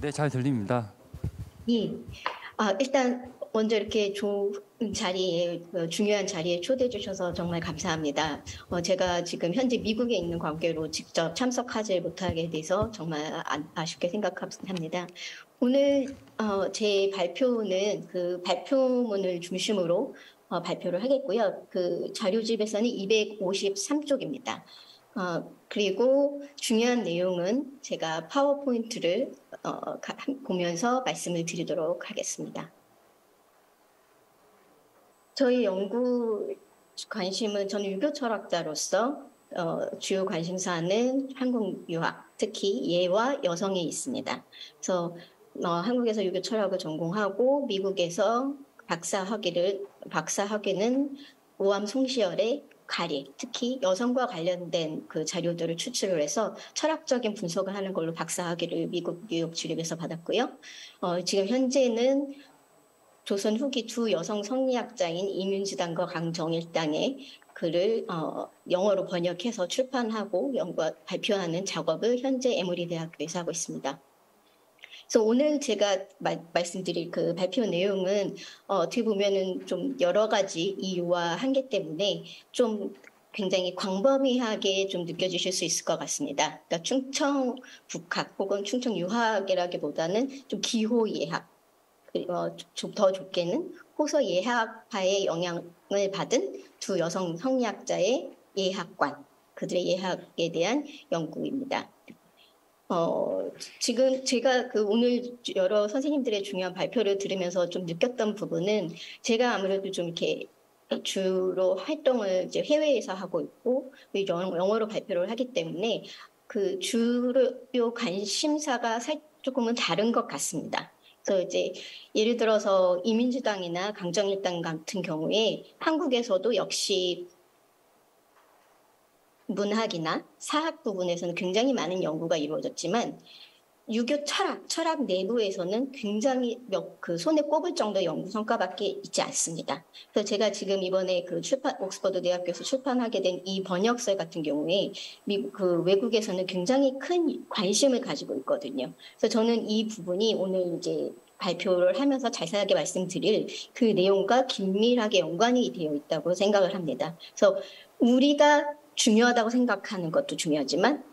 네, 잘 들립니다. 예. 일단 먼저 이렇게 좋은 자리에, 중요한 자리에 초대해 주셔서 정말 감사합니다. 제가 지금 현재 미국에 있는 관계로 직접 참석하지 못하게 돼서 정말 아쉽게 생각합니다. 오늘 제 발표는 그 발표문을 중심으로 발표를 하겠고요. 그 자료집에서는 253쪽입니다. 그리고 중요한 내용은 제가 파워포인트를 보면서 말씀을 드리도록 하겠습니다. 저희 연구 관심은 저는 유교 철학자로서 주요 관심사는 한국 유학, 특히 예와 여성에 있습니다. 그래서 한국에서 유교 철학을 전공하고 미국에서 박사학위는 오암 송시열의 가리, 특히 여성과 관련된 그 자료들을 추출을 해서 철학적인 분석을 하는 걸로 박사학위를 미국 뉴욕 주립에서 받았고요. 지금 현재는 조선 후기 두 여성 성리학자인 이민지당과 강정일당의 글을 영어로 번역해서 출판하고 발표하는 작업을 현재 에머리 대학교에서 하고 있습니다. 그래서 오늘 제가 말씀드릴 그 발표 내용은 어떻게 보면은 좀 여러 가지 이유와 한계 때문에 좀 굉장히 광범위하게 좀 느껴지실 수 있을 것 같습니다. 그러니까 충청 북학 혹은 충청 유학이라기보다는 좀 기호 예학, 더 좋게는 호서 예학파의 영향을 받은 두 여성 성리학자의 예학관, 그들의 예학에 대한 연구입니다. 지금 제가 오늘 여러 선생님들의 중요한 발표를 들으면서 좀 느꼈던 부분은 제가 아무래도 좀 이렇게 주로 활동을 이제 해외에서 하고 있고 영어로 발표를 하기 때문에 그 주요 관심사가 조금은 다른 것 같습니다. 그래서 이제 예를 들어서 이민주당이나 강정일당 같은 경우에 한국에서도 역시 문학이나 사학 부분에서는 굉장히 많은 연구가 이루어졌지만 유교 철학 내부에서는 굉장히 손에 꼽을 정도의 연구 성과밖에 있지 않습니다. 그래서 제가 지금 이번에 옥스퍼드 대학교에서 출판하게 된 이 번역서 같은 경우에 외국에서는 굉장히 큰 관심을 가지고 있거든요. 그래서 저는 이 부분이 오늘 이제 발표를 하면서 자세하게 말씀드릴 그 내용과 긴밀하게 연관이 되어 있다고 생각을 합니다. 그래서 우리가 중요하다고 생각하는 것도 중요하지만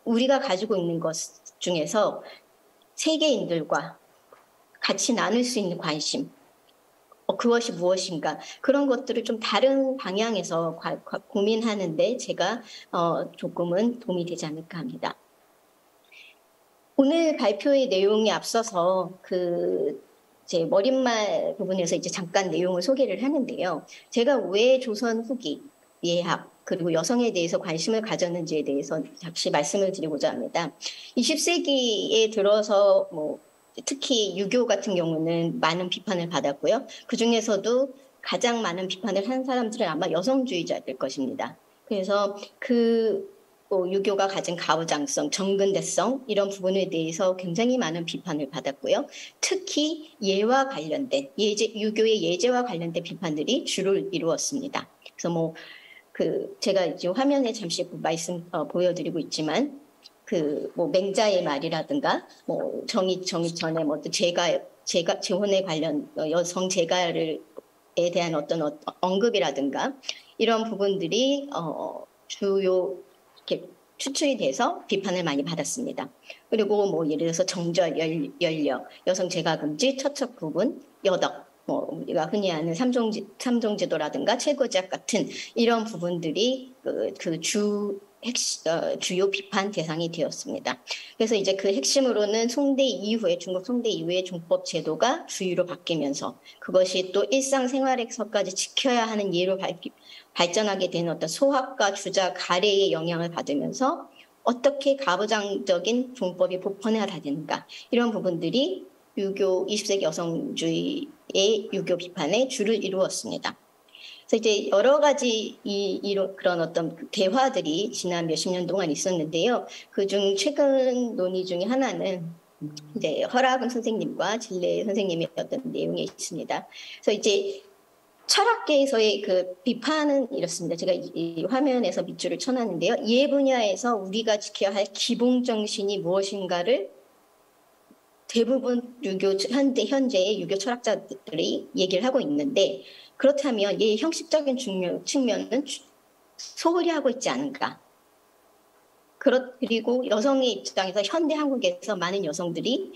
우리가 가지고 있는 것 중에서 세계인들과 같이 나눌 수 있는 관심, 그것이 무엇인가, 그런 것들을 좀 다른 방향에서 고민하는데 제가 조금은 도움이 되지 않을까 합니다. 오늘 발표의 내용에 앞서서 제 머릿말 부분에서 이제 잠깐 내용을 소개를 하는데요. 제가 왜 조선 후기 예학 그리고 여성에 대해서 관심을 가졌는지에 대해서 잠시 말씀을 드리고자 합니다. 20세기에 들어서 특히 유교 같은 경우는 많은 비판을 받았고요. 그중에서도 가장 많은 비판을 한 사람들은 아마 여성주의자일 것입니다. 그래서 유교가 가진 가부장성, 정근대성 이런 부분에 대해서 굉장히 많은 비판을 받았고요. 특히 예와 관련된 유교의 예제와 관련된 비판들이 주를 이루었습니다. 그래서 제가 이제 화면에 잠시 말씀 보여드리고 있지만 맹자의 말이라든가 정의 전에 재혼에 관련 여성 재가에 대한 어떤 언급이라든가 이런 부분들이 주요 이렇게 추출이 돼서 비판을 많이 받았습니다. 그리고 예를 들어서 정절, 연려, 여성 재가 금지, 처척 부분, 여덕, 우리가 흔히 아는 삼종제도라든가 최고제약 같은 이런 부분들이 주요 비판 대상이 되었습니다. 그래서 이제 그 핵심으로는 중국 송대 이후에 종법 제도가 주의로 바뀌면서 그것이 또 일상생활에서까지 지켜야 하는 예로 발전하게 되는 어떤 소학과 주자 가래의 영향을 받으면서 어떻게 가부장적인 종법이 보편화되는가 이런 부분들이 20세기 여성주의의 유교 비판의 주를 이루었습니다. 그래서 이제 여러 가지 그런 어떤 대화들이 지난 몇십 년 동안 있었는데요. 그중 최근 논의 중에 하나는 이제 허락은 선생님과 진례 선생님의 어떤 내용이 있습니다. 그래서 이제 철학계에서의 그 비판은 이렇습니다. 제가 이 화면에서 밑줄을 쳐놨는데요. 예 분야에서 우리가 지켜야 할 기본 정신이 무엇인가를 대부분 현재의 유교 철학자들이 얘기를 하고 있는데, 그렇다면 이 형식적인 측면은 소홀히 하고 있지 않은가. 그리고 여성의 입장에서 현대 한국에서 많은 여성들이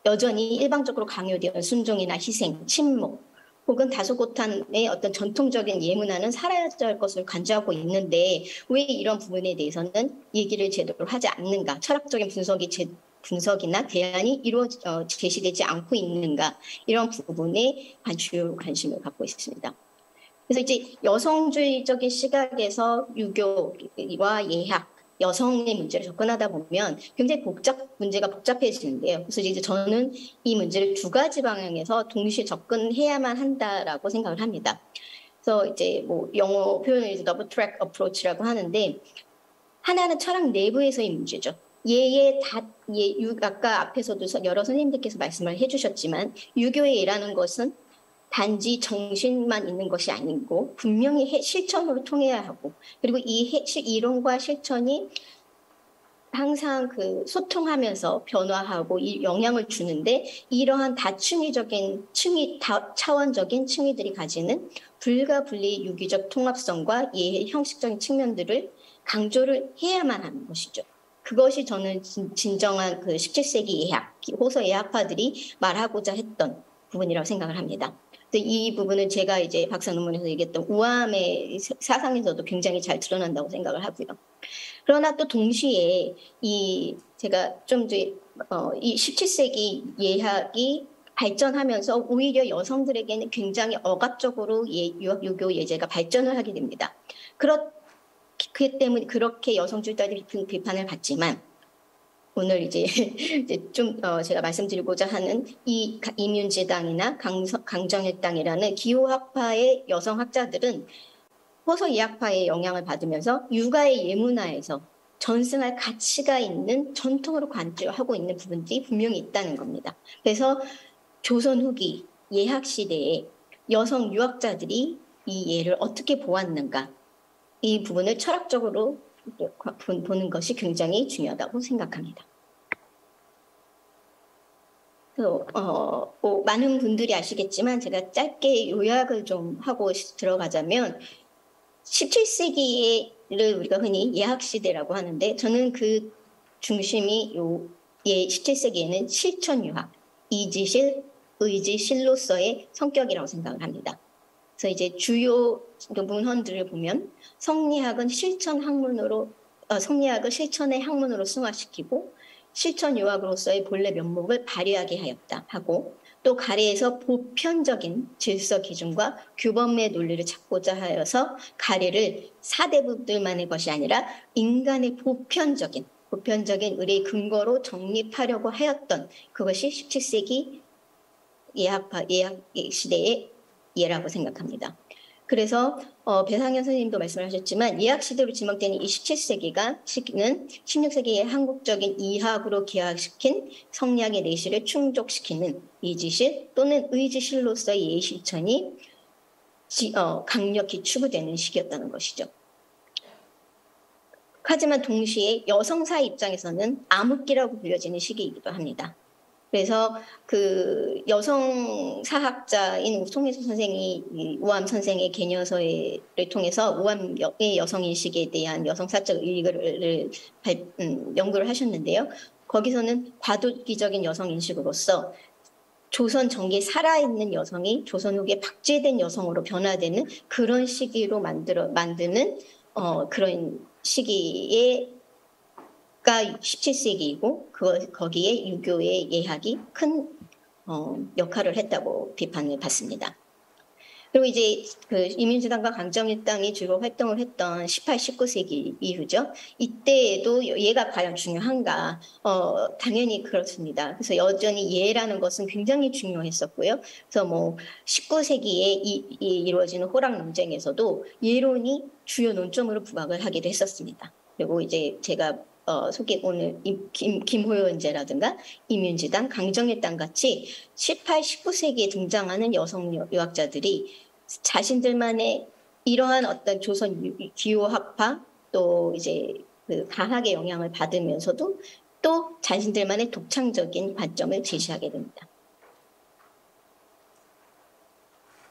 여전히 일방적으로 강요되는 순종이나 희생, 침묵, 혹은 다소곳함의 어떤 전통적인 예문화는 사라져야 할 것을 간주하고 있는데 왜 이런 부분에 대해서는 얘기를 제대로 하지 않는가, 철학적인 분석이나 대안이 제시되지 않고 있는가, 이런 부분에 주요 관심을 갖고 있습니다. 그래서 이제 여성주의적인 시각에서 유교와 예학, 여성의 문제를 접근하다 보면 굉장히 문제가 복잡해지는데요. 그래서 이제 저는 이 문제를 두 가지 방향에서 동시에 접근해야만 한다라고 생각을 합니다. 그래서 이제 뭐 영어 표현을 이제 더블 트랙 어프로치라고 하는데, 하나는 철학 내부에서의 문제죠. 아까 앞에서도 여러 선생님들께서 말씀을 해주셨지만, 유교의 예라는 것은 단지 정신만 있는 것이 아니고 분명히 실천으로 통해야 하고, 그리고 이 이론과 실천이 항상 소통하면서 변화하고 영향을 주는데, 이러한 차원적인 층위들이 가지는 불가분리 유기적 통합성과 예의 형식적인 측면들을 강조를 해야만 하는 것이죠. 그것이 저는 진정한 17세기 호서 예학파들이 말하고자 했던 부분이라고 생각을 합니다. 이 부분은 제가 이제 박사 논문에서 얘기했던 우암의 사상에서도 굉장히 잘 드러난다고 생각을 하고요. 그러나 또 동시에 제가 좀 이 17세기 예학이 발전하면서 오히려 여성들에게는 굉장히 억압적으로 유교 예제가 발전을 하게 됩니다. 그 때문에 그렇게 여성주의자들이 비판을 받지만, 오늘 이제 좀 제가 말씀드리고자 하는 이 이민지당이나 강정일당이라는 기호학파의 여성학자들은 호서 예학파의 영향을 받으면서 육아의 예문화에서 전승할 가치가 있는 전통으로 간주하고 있는 부분들이 분명히 있다는 겁니다. 그래서 조선 후기 예학 시대에 여성 유학자들이 이 예를 어떻게 보았는가, 이 부분을 철학적으로 보는 것이 굉장히 중요하다고 생각합니다. 많은 분들이 아시겠지만 제가 짧게 요약을 좀 하고 들어가자면, 17세기를 우리가 흔히 예학시대라고 하는데, 저는 그 중심이 17세기에는 실천유학, 이지실, 의지실로서의 성격이라고 생각을 합니다. 그래서 이제 주요 문헌들을 보면 성리학은 성리학을 실천의 학문으로 승화시키고 실천유학으로서의 본래 면목을 발휘하게 하였다 하고, 또 가래에서 보편적인 질서 기준과 규범의 논리를 찾고자 하여서 가래를 사대부들만의 것이 아니라 인간의 보편적인 의례의 근거로 정립하려고 하였던 그것이 17세기 예학 시대의 예라고 생각합니다. 그래서 배상현 선생님도 말씀하셨지만 예학 시대로 지목되는 이 17세기는 16세기의 한국적인 이학으로 기하시킨 성리학의 내실을 충족시키는 이지실 또는 의지실로서의 예의 실천이 강력히 추구되는 시기였다는 것이죠. 하지만 동시에 여성사 입장에서는 암흑기라고 불려지는 시기이기도 합니다. 그래서 여성 사학자인 송혜수 선생이 우암 선생의 개녀서를 통해서 우암의 여성인식에 대한 여성사적 의의를 연구를 하셨는데요. 거기서는 과도기적인 여성인식으로서 조선 전기에 살아있는 여성이 조선 후기에 박제된 여성으로 변화되는 그런 시기로 만드는 그런 시기에 가 17세기이고 거기에 유교의 예학이 큰 역할을 했다고 비판을 받습니다. 그리고 이제 이민주당과 강정일당이 주로 활동을 했던 18, 19세기 이후죠. 이때에도 예가 과연 중요한가? 당연히 그렇습니다. 그래서 여전히 예라는 것은 굉장히 중요했었고요. 그래서 19세기에 이루어지는 호락 논쟁에서도 예론이 주요 논점으로 부각을 하기도 했었습니다. 그리고 이제 제가 오늘 김호연제라든가 이민주당, 강정일당 같이 18, 19세기에 등장하는 여성 유학자들이 자신들만의 이러한 어떤 조선 기호학파 또 이제 과학의 영향을 받으면서도 또 자신들만의 독창적인 관점을 제시하게 됩니다.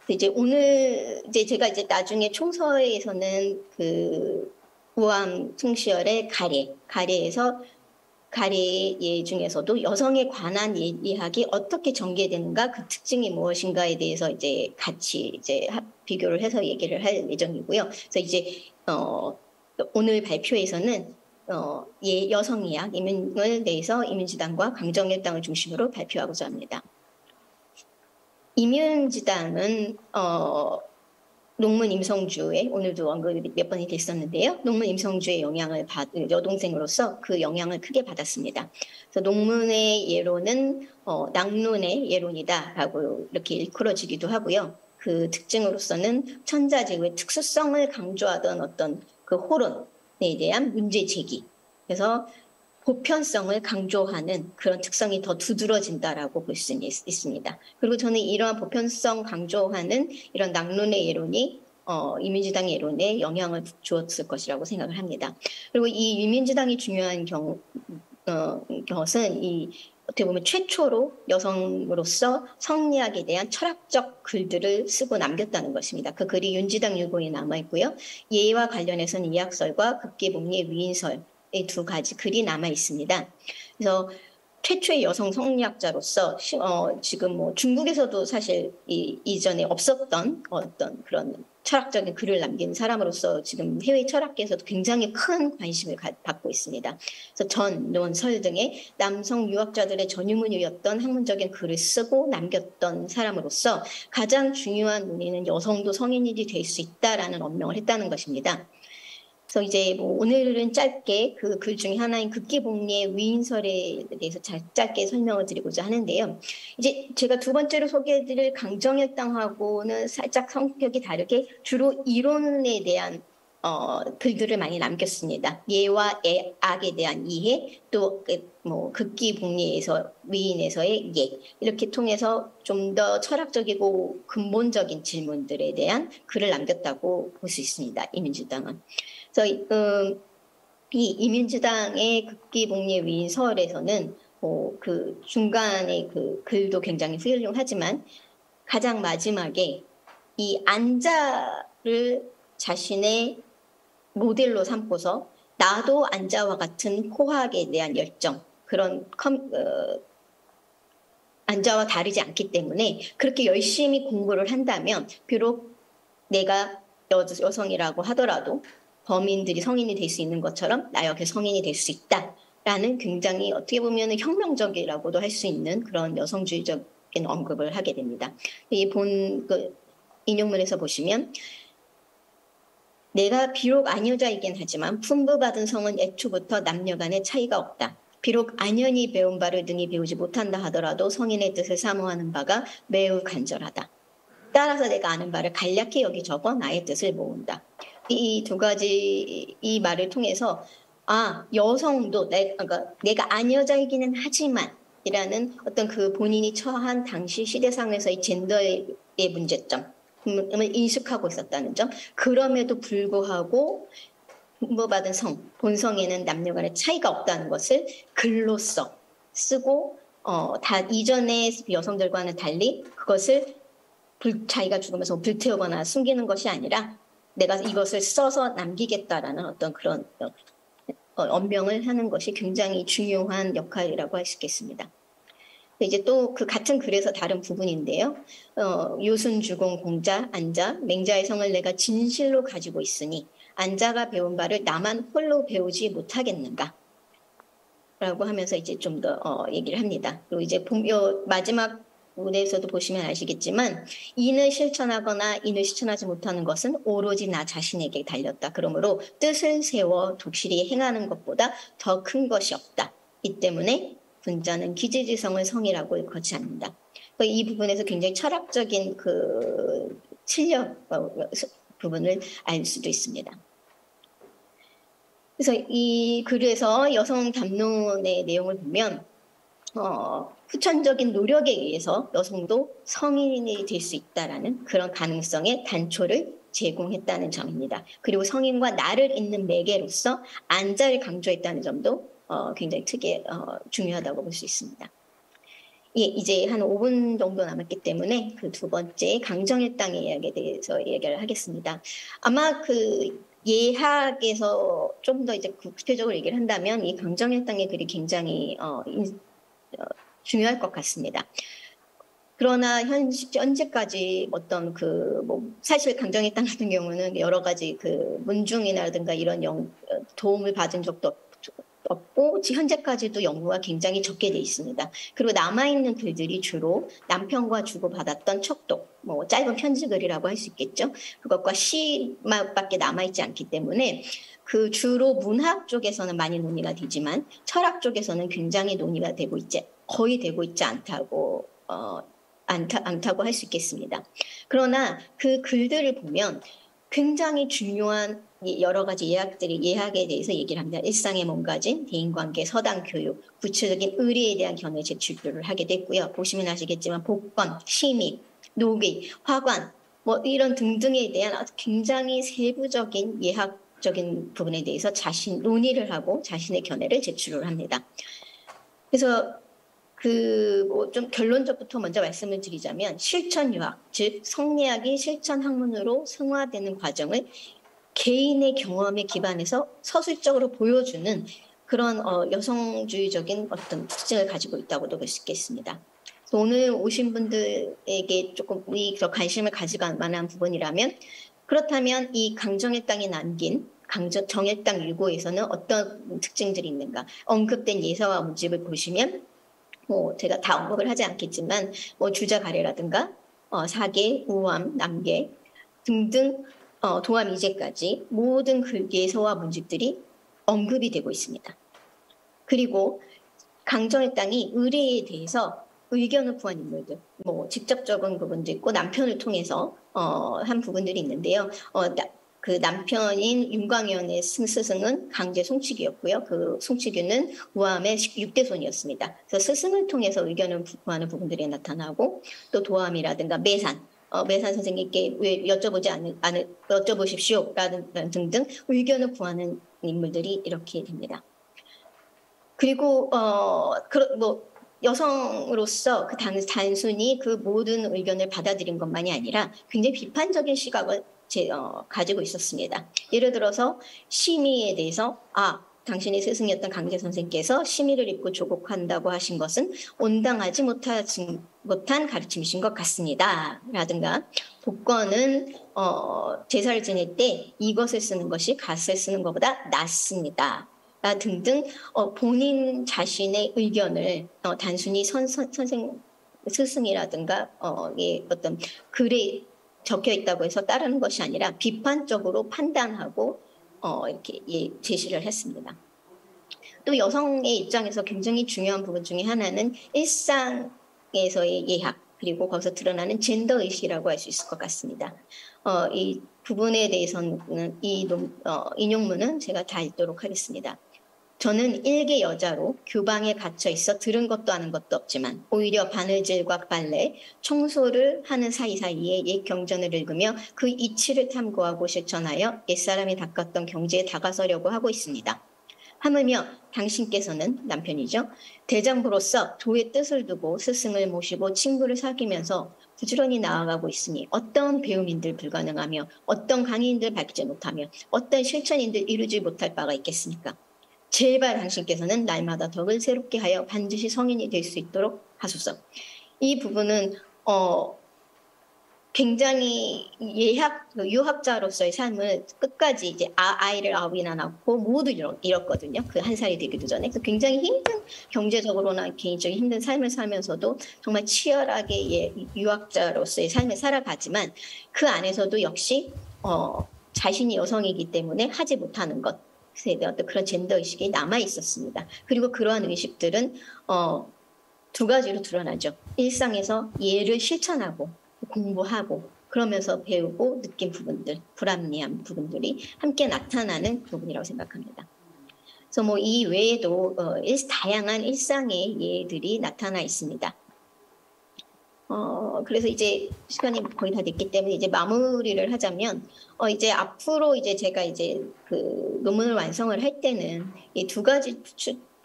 이제 오늘 이제 제가 이제 나중에 총서에서는 그 우암 송시열의 가래에서 가래의 예 중에서도 여성에 관한 이야기 어떻게 전개되는가 그 특징이 무엇인가에 대해서 이제 같이 이제 비교를 해서 얘기를 할 예정이고요. 그래서 이제 오늘 발표에서는 예 여성의학 이민을 내서 이민지당과 강정일당을 중심으로 발표하고자 합니다. 이민지당은 농문 임성주의 오늘도 언급이 몇 번이 됐었는데요. 농문 임성주의 영향을 받은 여동생으로서 그 영향을 크게 받았습니다. 그래서 농문의 예로는 낙론의 예론이다라고 이렇게 일컬어지기도 하고요. 그 특징으로서는 천자제의 특수성을 강조하던 어떤 그 호론에 대한 문제 제기. 그래서 보편성을 강조하는 그런 특성이 더 두드러진다라고 볼 수 있습니다. 그리고 저는 이러한 보편성 강조하는 이런 낙론의 예론이 이민주당 예론에 영향을 주었을 것이라고 생각을 합니다. 그리고 이 이민주당이 중요한 것은 이 어떻게 보면 최초로 여성으로서 성리학에 대한 철학적 글들을 쓰고 남겼다는 것입니다. 그 글이 윤지당 유고에 남아있고요. 예와 관련해서는 이학설과 극계복리의 위인설 두 가지 글이 남아 있습니다. 그래서 최초의 여성 성리학자로서 지금 뭐 중국에서도 사실 이전에 없었던 어떤 그런 철학적인 글을 남긴 사람으로서 지금 해외 철학계에서도 굉장히 큰 관심을 받고 있습니다. 그래서 전, 논, 설 등의 남성 유학자들의 전유문이었던 학문적인 글을 쓰고 남겼던 사람으로서 가장 중요한 논의는 여성도 성인이 될 수 있다라는 언명을 했다는 것입니다. 그래서 이제 뭐 오늘은 짧게 그 글 중에 하나인 극계복리의 위인설에 대해서 짧게 설명을 드리고자 하는데요. 이제 제가 두 번째로 소개해드릴 강정일당하고는 살짝 성격이 다르게 주로 이론에 대한 글들을 많이 남겼습니다. 예와 악에 대한 이해, 또 뭐 극기복리에서 위인에서의 예 이렇게 통해서 좀 더 철학적이고 근본적인 질문들에 대한 글을 남겼다고 볼 수 있습니다. 이민주당은. 그래서 이 이민주당의 극기복리의 위인설에서는 그 중간에 그 글도 굉장히 훌륭하지만 가장 마지막에 이 안자를 자신의 모델로 삼고서 나도 안자와 같은 호학에 대한 열정 그런 안자와 다르지 않기 때문에 그렇게 열심히 공부를 한다면 비록 내가 여성이라고 하더라도 범인들이 성인이 될 수 있는 것처럼 나 역시 성인이 될 수 있다라는 굉장히 어떻게 보면 혁명적이라고도 할 수 있는 그런 여성주의적인 언급을 하게 됩니다. 이 그 인용문에서 보시면 내가 비록 아녀자이긴 하지만 풍부받은 성은 애초부터 남녀 간의 차이가 없다. 비록 안연히 배운 바를 능히 배우지 못한다 하더라도 성인의 뜻을 사모하는 바가 매우 간절하다. 따라서 내가 아는 바를 간략히 여기 적어 나의 뜻을 모은다. 이 두 가지 이 말을 통해서 여성도 그러니까 내가 아녀자이기는 하지만 이라는 어떤 그 본인이 처한 당시 시대상에서의 젠더의 문제점을 인식하고 있었다는 점. 그럼에도 불구하고 풍부받은 성, 본성에는 남녀 간의 차이가 없다는 것을 글로써 쓰고 다 이전의 여성들과는 달리 그것을 자기가 죽으면서 불태우거나 숨기는 것이 아니라 내가 이것을 써서 남기겠다라는 어떤 그런 언명을 하는 것이 굉장히 중요한 역할이라고 할 수 있겠습니다. 이제 또 그 같은 글에서 다른 부분인데요. 요순주공 공자 안자 맹자의 성을 내가 진실로 가지고 있으니 안자가 배운 바를 나만 홀로 배우지 못하겠는가? 라고 하면서 이제 좀 더 얘기를 합니다. 그리고 이제 마지막 무대에서도 보시면 아시겠지만 인을 실천하거나 인을 실천하지 못하는 것은 오로지 나 자신에게 달렸다. 그러므로 뜻을 세워 독실히 행하는 것보다 더 큰 것이 없다. 이 때문에 군자는 기재지성을 성이라고 일컫지 않는다. 이 부분에서 굉장히 철학적인 그 실력 부분을 알 수도 있습니다. 그래서 이 글에서 여성 담론의 내용을 보면 후천적인 노력에 의해서 여성도 성인이 될 수 있다라는 그런 가능성의 단초를 제공했다는 점입니다. 그리고 성인과 나를 잇는 매개로서 안자를 강조했다는 점도 굉장히 중요하다고 볼 수 있습니다. 예, 이제 한 5분 정도 남았기 때문에 그 두 번째 강정의 땅의 이야기에 대해서 얘기를 하겠습니다. 아마 그 예학에서 좀 더 이제 구체적으로 얘기를 한다면 이 강정의 땅의 글이 굉장히 중요할 것 같습니다. 그러나 현재까지 어떤 사실 강정의 땅 같은 경우는 여러 가지 그 문중이라든가 이런 도움을 받은 적도 없고 현재까지도 연구가 굉장히 적게 돼 있습니다. 그리고 남아있는 글들이 주로 남편과 주고받았던 척독, 짧은 편지글이라고 할 수 있겠죠. 그것과 시밖에 남아있지 않기 때문에 그 주로 문학 쪽에서는 많이 논의가 되지만 철학 쪽에서는 굉장히 논의가 거의 되고 있지 않다고 할 수 있겠습니다. 그러나 그 글들을 보면 굉장히 중요한 여러 가지 예학에 대해서 얘기를 합니다. 일상의 몸가짐, 대인관계, 서당 교육, 구체적인 의리에 대한 견해 제출들을 하게 됐고요. 보시면 아시겠지만 복권, 심의, 노기, 화관 이런 등등에 대한 굉장히 세부적인 예학적인 부분에 대해서 논의를 하고 자신의 견해를 제출을 합니다. 그래서 좀 결론적부터 먼저 말씀을 드리자면 실천 유학, 즉 성리학이 실천 학문으로 승화되는 과정을 개인의 경험에 기반해서 서술적으로 보여주는 그런 여성주의적인 어떤 특징을 가지고 있다고도 볼 수 있겠습니다. 오늘 오신 분들에게 조금 더 관심을 가질 만한 부분이라면 그렇다면 이 강정의 땅이 남긴 정의 땅 유고에서는 어떤 특징들이 있는가? 언급된 예서와 문집을 보시면 제가 다 언급을 하지 않겠지만 주자 가래라든가 사계, 우암, 남계 등등 도암 이제까지 모든 예서와 문집들이 언급이 되고 있습니다. 그리고 강정의 땅이 의례에 대해서 의견을 구한 인물들, 직접적인 부분도 있고 남편을 통해서 한 부분들이 있는데요. 그 남편인 윤광현의 스승은 강제 송치규였고요. 그 송치규는 우암의 6대 손이었습니다. 그래서 스승을 통해서 의견을 구하는 부분들이 나타나고 또 도암이라든가 매산 선생님께 왜 여쭤보십시오 라는 등등 의견을 구하는 인물들이 이렇게 됩니다. 그리고 여성으로서 단순히 그 모든 의견을 받아들인 것만이 아니라 굉장히 비판적인 시각을 가지고 있었습니다. 예를 들어서 심의에 대해서 당신의 스승이었던 강제 선생께서 심의를 입고 조곡한다고 하신 것은 온당하지 못한 가르침이신 것 같습니다. 라든가 복권은 제사를 지낼 때 이것을 쓰는 것이 갓을 쓰는 것보다 낫습니다. 등등 본인 자신의 의견을 단순히 스승이라든가 어떤 글에 적혀 있다고 해서 따르는 것이 아니라 비판적으로 판단하고 이렇게 제시를 했습니다. 또 여성의 입장에서 굉장히 중요한 부분 중에 하나는 일상에서의 예학 그리고 거기서 드러나는 젠더 의식이라고 할 수 있을 것 같습니다. 이 부분에 대해서는 인용문은 제가 다 읽도록 하겠습니다. 저는 일개 여자로 교방에 갇혀 있어 들은 것도 아는 것도 없지만 오히려 바느질과 빨래, 청소를 하는 사이사이에 옛 경전을 읽으며 그 이치를 탐구하고 실천하여 옛사람이 닦았던 경지에 다가서려고 하고 있습니다. 하물며 당신께서는 남편이죠. 대장부로서 도의 뜻을 두고 스승을 모시고 친구를 사귀면서 부지런히 나아가고 있으니 어떤 배움인들 불가능하며 어떤 강의인들 밝히지 못하며 어떤 실천인들 이루지 못할 바가 있겠습니까? 제발 당신께서는 날마다 덕을 새롭게 하여 반드시 성인이 될 수 있도록 하소서. 이 부분은 굉장히 유학자로서의 삶을 끝까지 이제 아이를 9이나 낳고 모두 잃었거든요. 그 한 살이 되기도 전에. 그래서 굉장히 힘든 경제적으로나 개인적인 힘든 삶을 살면서도 정말 치열하게 유학자로서의 삶을 살아가지만 그 안에서도 역시 자신이 여성이기 때문에 하지 못하는 것. 어떤 그런 젠더 의식이 남아 있었습니다. 그리고 그러한 의식들은 두 가지로 드러나죠. 일상에서 예를 실천하고 공부하고 그러면서 배우고 느낀 부분들, 불합리한 부분들이 함께 나타나는 부분이라고 생각합니다. 그래서 이 외에도 다양한 일상의 예들이 나타나 있습니다. 그래서 이제 시간이 거의 다 됐기 때문에 이제 마무리를 하자면 이제 앞으로 이제 제가 이제 그 논문을 완성을 할 때는 이 두 가지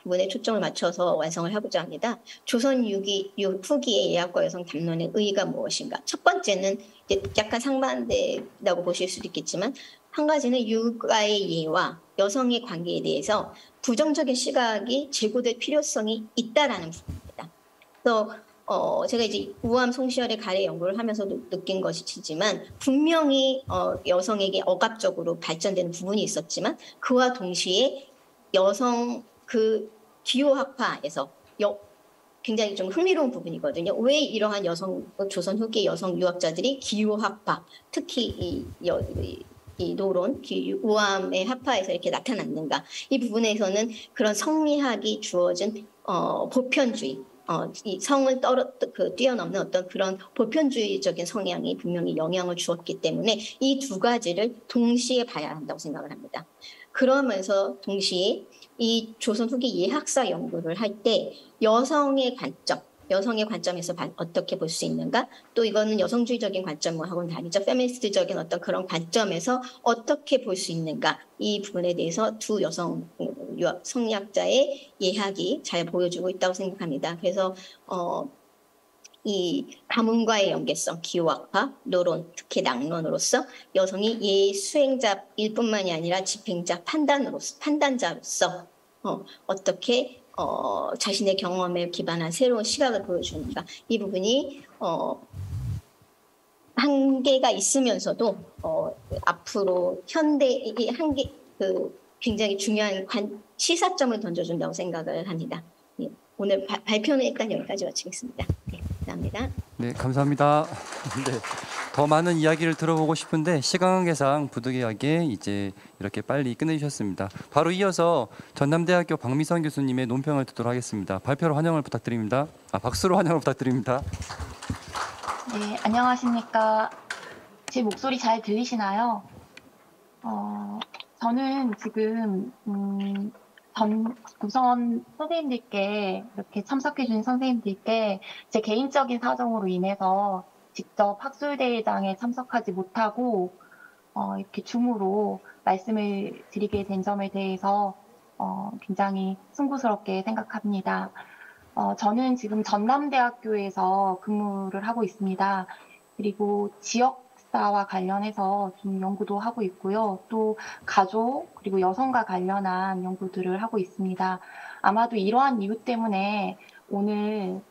부분에 초점을 맞춰서 완성을 하고자 합니다. 조선 후기의 예학과 여성 담론의 의의가 무엇인가? 첫 번째는 약간 상반되다고 보실 수도 있겠지만 한 가지는 육아의 예와 여성의 관계에 대해서 부정적인 시각이 제고될 필요성이 있다라는 부분입니다. 그래서 제가 이제 우암 송시열의 가래 연구를 하면서도 느낀 것이지만 분명히 여성에게 억압적으로 발전되는 부분이 있었지만 그와 동시에 여성 그 기호학파에서 굉장히 좀 흥미로운 부분이거든요. 왜 이러한 조선 후기 여성 유학자들이 기호학파, 특히 이 노론, 우암의 학파에서 이렇게 나타났는가? 이 부분에서는 그런 성리학이 주어진 보편주의, 이 성을 뛰어넘는 어떤 그런 보편주의적인 성향이 분명히 영향을 주었기 때문에 이 두 가지를 동시에 봐야 한다고 생각을 합니다. 그러면서 동시에 이 조선 후기 예학사 연구를 할 때 여성의 관점에서 어떻게 볼 수 있는가? 또 이거는 여성주의적인 관점하고는 다르죠. 페미니스트적인 어떤 그런 관점에서 어떻게 볼 수 있는가? 이 부분에 대해서 두 여성 성리학자의 예학이 잘 보여주고 있다고 생각합니다. 그래서 이 가문과의 연계성, 기호학파, 노론, 특히 낭론으로서 여성이 예수행자일 뿐만이 아니라 집행자, 판단자로서 어떻게 자신의 경험에 기반한 새로운 시각을 보여주는가. 이 부분이 한계가 있으면서도 앞으로 현대의 굉장히 중요한 시사점을 던져준다고 생각을 합니다. 예, 오늘 발표는 일단 여기까지 마치겠습니다. 네, 감사합니다. 네, 감사합니다. 네, 더 많은 이야기를 들어보고 싶은데 시간 관계상 부득이하게 이제 이렇게 빨리 끝내주셨습니다. 바로 이어서 전남대학교 박미선 교수님의 논평을 듣도록 하겠습니다. 발표로 환영을 부탁드립니다. 박수로 환영을 부탁드립니다. 네, 안녕하십니까. 제 목소리 잘 들리시나요? 저는 지금 우선 선생님들께 이렇게 참석해주신 선생님들께 제 개인적인 사정으로 인해서 직접 학술대회장에 참석하지 못하고 이렇게 줌으로 말씀을 드리게 된 점에 대해서 굉장히 송구스럽게 생각합니다. 저는 지금 전남대학교에서 근무를 하고 있습니다. 그리고 지역사와 관련해서 좀 연구도 하고 있고요. 또 가족 그리고 여성과 관련한 연구들을 하고 있습니다. 아마도 이러한 이유 때문에 오늘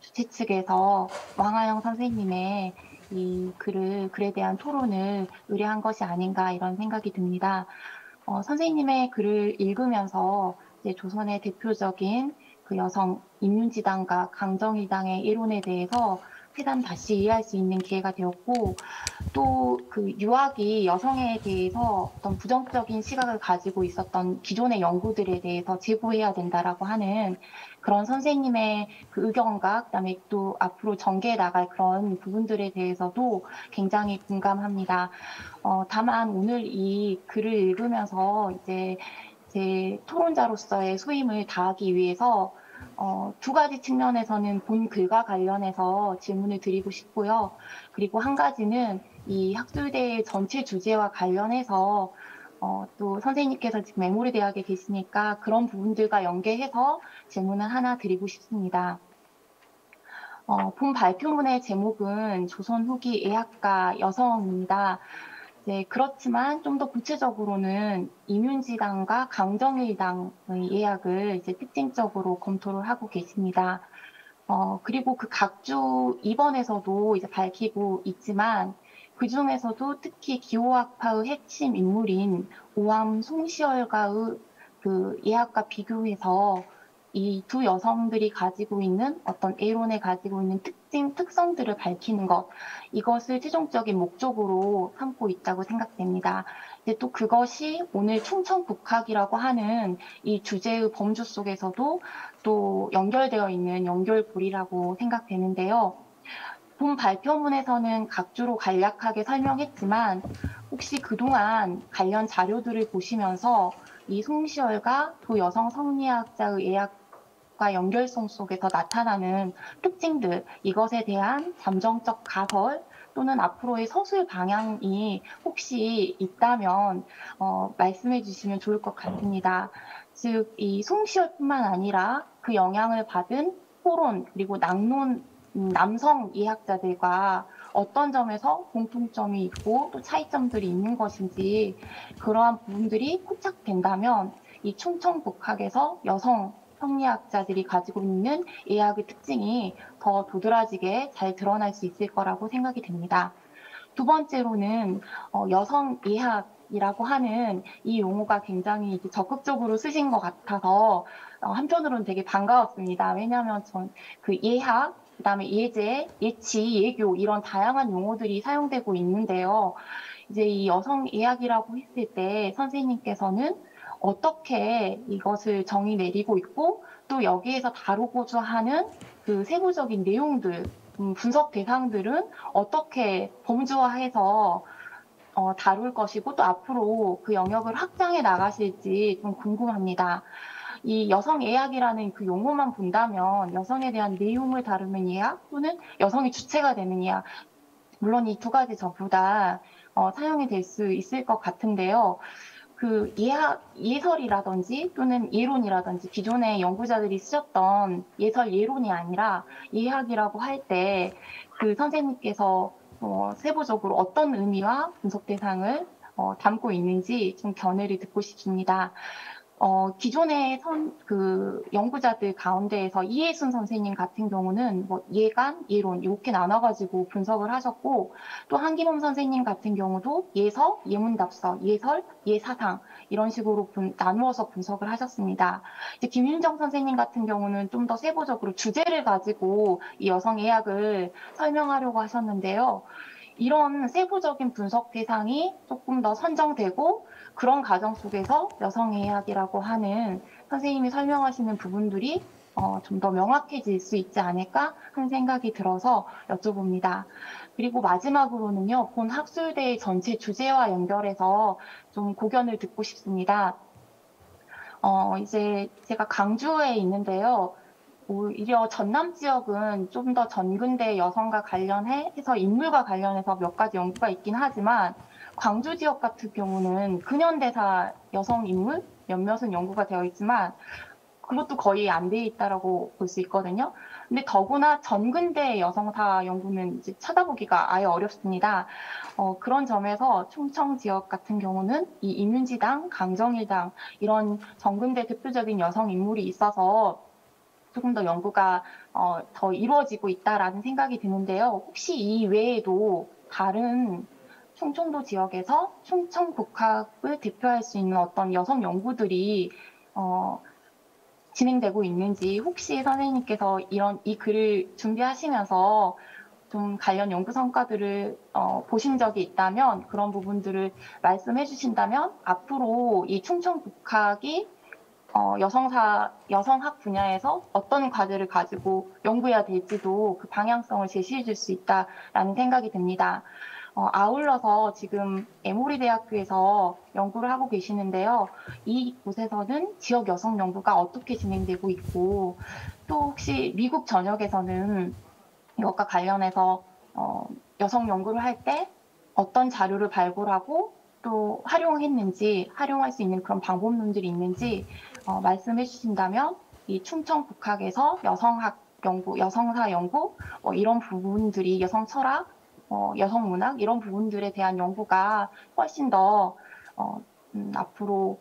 주최 측에서 왕하영 선생님의 이 글에 대한 토론을 의뢰한 것이 아닌가 이런 생각이 듭니다. 선생님의 글을 읽으면서 이제 조선의 대표적인 그 여성 인륜지당과 강정일당의 이론에 대해서 새삼 다시 이해할 수 있는 기회가 되었고, 또 그 유학이 여성에 대해서 어떤 부정적인 시각을 가지고 있었던 기존의 연구들에 대해서 제고해야 된다라고 하는 그런 선생님의 그 의견과 그다음에 또 앞으로 전개해 나갈 그런 부분들에 대해서도 굉장히 공감합니다. 다만 오늘 이 글을 읽으면서 이제 제 토론자로서의 소임을 다하기 위해서 두 가지 측면에서는 본 글과 관련해서 질문을 드리고 싶고요. 그리고 한 가지는 이 학술대회 전체 주제와 관련해서 또 선생님께서 지금 메모리 대학에 계시니까 그런 부분들과 연계해서 질문을 하나 드리고 싶습니다. 본 발표문의 제목은 조선 후기 예학가 여성입니다. 네, 그렇지만 좀 더 구체적으로는 이윤지당과 강정일당의 예학을 이제 특징적으로 검토를 하고 계십니다. 그리고 그 각주 2번에서도 이제 밝히고 있지만 그 중에서도 특히 기호학파의 핵심 인물인 오암 송시열과의 그 예학과 비교해서 이 두 여성들이 가지고 있는 어떤 애론에 가지고 있는 특성들을 밝히는 것, 이것을 최종적인 목적으로 삼고 있다고 생각됩니다. 근데 또 그것이 오늘 충청북학이라고 하는 이 주제의 범주 속에서도 또 연결되어 있는 연결고리라고 생각되는데요. 본 발표문에서는 각주로 간략하게 설명했지만 혹시 그동안 관련 자료들을 보시면서 이 송시열과 두 여성 성리학자의 예학과 연결성 속에서 나타나는 특징들, 이것에 대한 잠정적 가설 또는 앞으로의 서술 방향이 혹시 있다면 말씀해 주시면 좋을 것 같습니다. 즉, 이 송시효뿐만 아니라 그 영향을 받은 토론 그리고 낙론 남성 예학자들과 어떤 점에서 공통점이 있고 또 차이점들이 있는 것인지 그러한 부분들이 포착된다면 이 충청북학에서 여성 성리학자들이 가지고 있는 예학의 특징이 더 도드라지게 잘 드러날 수 있을 거라고 생각이 됩니다. 두 번째로는 여성 예학이라고 하는 이 용어가 굉장히 이제 적극적으로 쓰신 것 같아서 한편으로는 되게 반가웠습니다. 왜냐하면 전 그 예학, 그다음에 예제, 예치, 예교 이런 다양한 용어들이 사용되고 있는데요. 이제 이 여성 예학이라고 했을 때 선생님께서는 어떻게 이것을 정의 내리고 있고 또 여기에서 다루고자 하는 그 세부적인 내용들, 분석 대상들은 어떻게 범주화해서 다룰 것이고 또 앞으로 그 영역을 확장해 나가실지 좀 궁금합니다. 이 여성 예학이라는 그 용어만 본다면 여성에 대한 내용을 다루는 예학 또는 여성이 주체가 되는 예학, 물론 이 두 가지 전부 다 사용이 될 수 있을 것 같은데요. 그 예설이라든지 또는 예론이라든지 기존의 연구자들이 쓰셨던 예설 예론이 아니라 예학이라고 할 때 그 선생님께서 세부적으로 어떤 의미와 분석 대상을 담고 있는지 좀 견해를 듣고 싶습니다. 기존의 그 연구자들 가운데에서 이해순 선생님 같은 경우는 뭐 예간, 예론 이렇게 나눠가지고 분석을 하셨고 또 한기범 선생님 같은 경우도 예서, 예문답서, 예설, 예사상 이런 식으로 나누어서 분석을 하셨습니다. 이제 김윤정 선생님 같은 경우는 좀 더 세부적으로 주제를 가지고 이 여성 예학을 설명하려고 하셨는데요. 이런 세부적인 분석 대상이 조금 더 선정되고 그런 과정 속에서 여성의학이라고 하는 선생님이 설명하시는 부분들이 좀 더 명확해질 수 있지 않을까 하는 생각이 들어서 여쭤봅니다. 그리고 마지막으로는요, 본 학술대의 전체 주제와 연결해서 좀 고견을 듣고 싶습니다. 이제 제가 강주에 있는데요. 오히려 전남 지역은 좀 더 전근대 여성과 관련해서 인물과 관련해서 몇 가지 연구가 있긴 하지만 광주 지역 같은 경우는 근현대사 여성 인물 몇몇은 연구가 되어 있지만 그것도 거의 안 돼 있다라고 볼 수 있거든요. 근데 더구나 전근대 여성사 연구는 이제 찾아보기가 아예 어렵습니다. 그런 점에서 충청 지역 같은 경우는 이 임윤지당, 강정일당 이런 전근대 대표적인 여성 인물이 있어서 조금 더 연구가 더 이루어지고 있다라는 생각이 드는데요. 혹시 이 외에도 다른 충청도 지역에서 충청 복합을 대표할 수 있는 어떤 여성 연구들이 진행되고 있는지 혹시 선생님께서 이 글을 준비하시면서 좀 관련 연구 성과들을 보신 적이 있다면 그런 부분들을 말씀해 주신다면 앞으로 이 충청 복학이 여성학 분야에서 어떤 과제를 가지고 연구해야 될지도 그 방향성을 제시해 줄 수 있다라는 생각이 듭니다. 아울러서 지금 에모리 대학교에서 연구를 하고 계시는데요. 이곳에서는 지역 여성 연구가 어떻게 진행되고 있고 또 혹시 미국 전역에서는 이것과 관련해서 여성 연구를 할 때 어떤 자료를 발굴하고 또 활용했는지 활용할 수 있는 그런 방법론들이 있는지 말씀해 주신다면 이 충청 북학에서 여성학 연구, 여성사 연구 이런 부분들이 여성 철학, 여성 문학 이런 부분들에 대한 연구가 훨씬 더 앞으로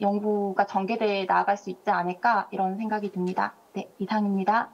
연구가 전개돼 나아갈 수 있지 않을까 이런 생각이 듭니다. 네, 이상입니다.